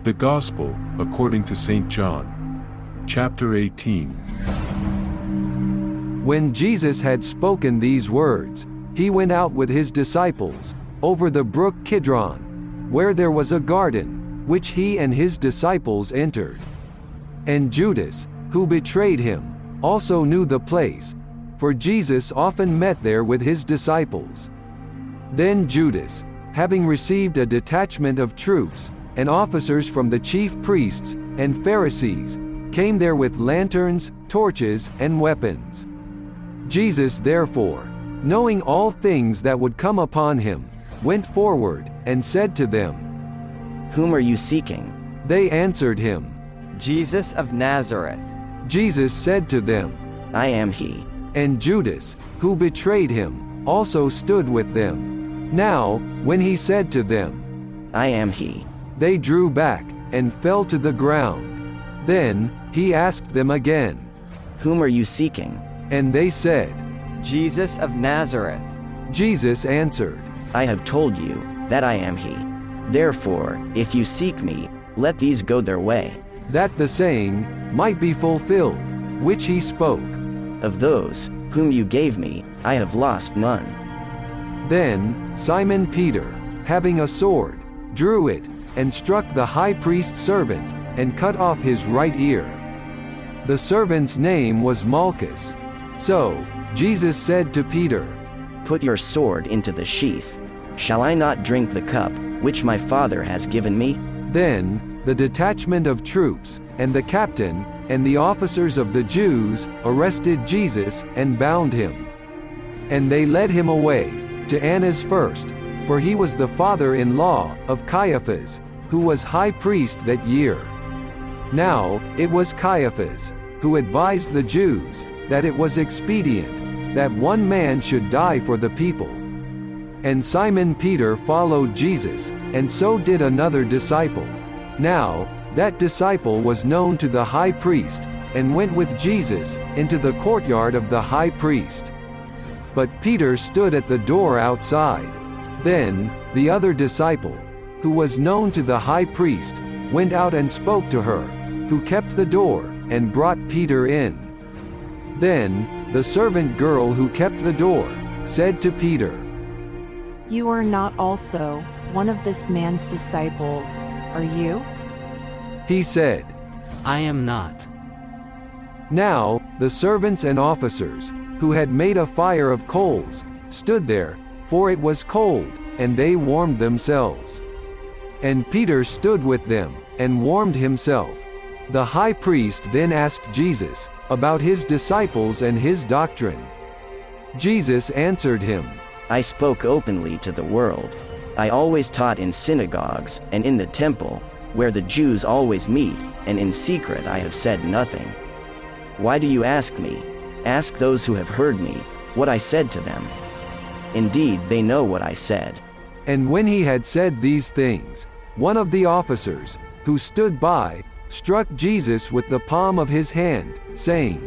The Gospel, according to St. John. Chapter 18. When Jesus had spoken these words, he went out with his disciples, over the brook Kidron, where there was a garden, which he and his disciples entered. And Judas, who betrayed him, also knew the place, for Jesus often met there with his disciples. Then Judas, having received a detachment of troops, and officers from the chief priests and Pharisees, came there with lanterns, torches, and weapons. Jesus therefore, knowing all things that would come upon him, went forward, and said to them, "Whom are you seeking?" They answered him, "Jesus of Nazareth." Jesus said to them, "I am he." And Judas, who betrayed him, also stood with them. Now, when he said to them, "I am he," they drew back, and fell to the ground. Then, he asked them again, "Whom are you seeking?" And they said, "Jesus of Nazareth." Jesus answered, "I have told you, that I am he. Therefore, if you seek me, let these go their way." that the saying might be fulfilled, which he spoke. Of those, whom you gave me, I have lost none. Then, Simon Peter, having a sword, drew it, and struck the high priest's servant, and cut off his right ear. The servant's name was Malchus. So, Jesus said to Peter, "Put your sword into the sheath. Shall I not drink the cup, which my Father has given me?" Then, the detachment of troops, and the captain, and the officers of the Jews, arrested Jesus, and bound him. And they led him away, to Annas first, for he was the father-in-law of Caiaphas, who was high priest that year. Now, it was Caiaphas, who advised the Jews, that it was expedient, that one man should die for the people. And Simon Peter followed Jesus, and so did another disciple. Now, that disciple was known to the high priest, and went with Jesus, into the courtyard of the high priest. But Peter stood at the door outside. Then, the other disciple, who was known to the high priest, went out and spoke to her, who kept the door, and brought Peter in. Then, the servant girl who kept the door, said to Peter, "You are not also one of this man's disciples, are you?" He said, "I am not." Now, the servants and officers, who had made a fire of coals, stood there, for it was cold, and they warmed themselves. And Peter stood with them, and warmed himself. The high priest then asked Jesus, about his disciples and his doctrine. Jesus answered him, "I spoke openly to the world. I always taught in synagogues, and in the temple, where the Jews always meet, and in secret I have said nothing. Why do you ask me? Ask those who have heard me, what I said to them. Indeed, they know what I said." And when he had said these things, one of the officers, who stood by, struck Jesus with the palm of his hand, saying,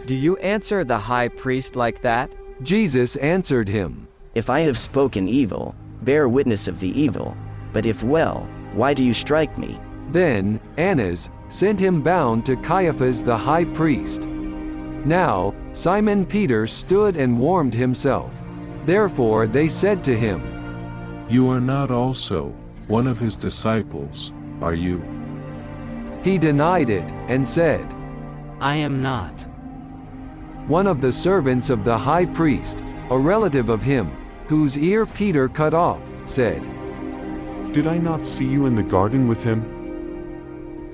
"Do you answer the high priest like that?" Jesus answered him, "If I have spoken evil, bear witness of the evil, but if well, why do you strike me?" Then, Annas, sent him bound to Caiaphas the high priest. Now, Simon Peter stood and warmed himself. Therefore they said to him, You are not also one of his disciples, are you? He denied it, and said, I am not. One of the servants of the high priest, a relative of him, whose ear Peter cut off, said, Did I not see you in the garden with him?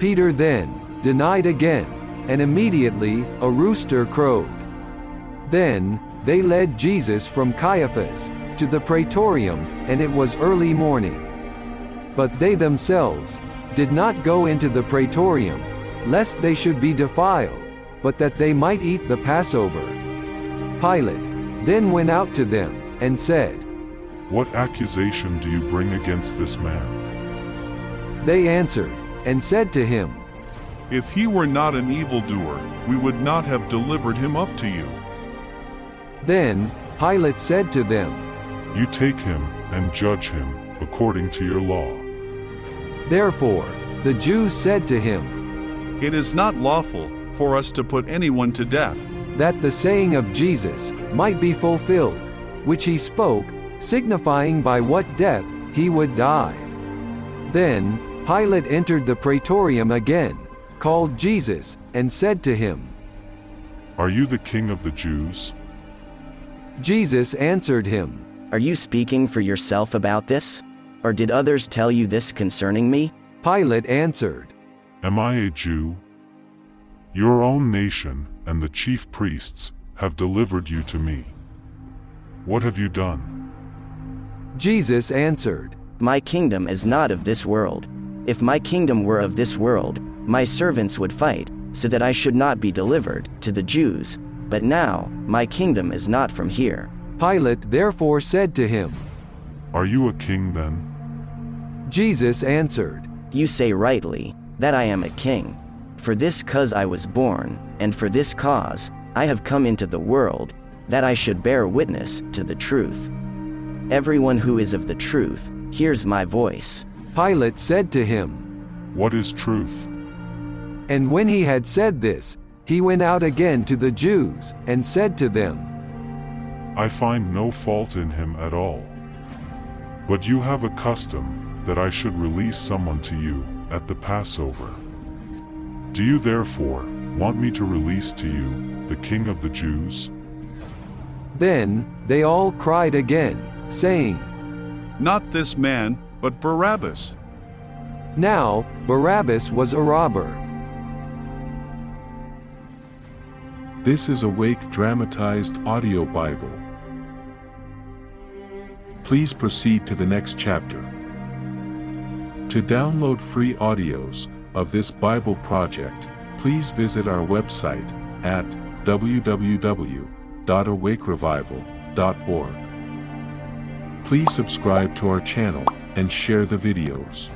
Peter then denied again, and immediately a rooster crowed. Then they led Jesus from Caiaphas to the praetorium, and it was early morning. But they themselves did not go into the praetorium, lest they should be defiled, but that they might eat the Passover. Pilate then went out to them, and said, What accusation do you bring against this man? They answered, and said to him, If he were not an evildoer, we would not have delivered him up to you. Then Pilate said to them, You take him, and judge him, according to your law. Therefore The Jews said to him, "It is not lawful for us to put anyone to death." that the saying of Jesus might be fulfilled, which he spoke, signifying by what death he would die. Then Pilate entered the praetorium again, called Jesus, and said to him, Are you the king of the Jews? Jesus answered him, Are you speaking for yourself about this? Or did others tell you this concerning me? Pilate answered, Am I a Jew? Your own nation and the chief priests have delivered you to me. What have you done? Jesus answered, My kingdom is not of this world. If my kingdom were of this world, my servants would fight, so that I should not be delivered to the Jews. But now, my kingdom is not from here. Pilate therefore said to him, Are you a king then? Jesus answered, You say rightly, that I am a king. For this cause I was born, and for this cause, I have come into the world, that I should bear witness to the truth. Everyone who is of the truth, hears my voice. Pilate said to him, What is truth? And when he had said this, he went out again to the Jews, and said to them, I find no fault in him at all. But you have a custom, that I should release someone to you, at the Passover. Do you therefore want me to release to you, the King of the Jews? Then they all cried again, saying, Not this man, but Barabbas. Now Barabbas was a robber. This is Awake Dramatized Audio Bible. Please proceed to the next chapter. To download free audios of this Bible project, please visit our website at www.awakerevival.org. Please subscribe to our channel and share the videos.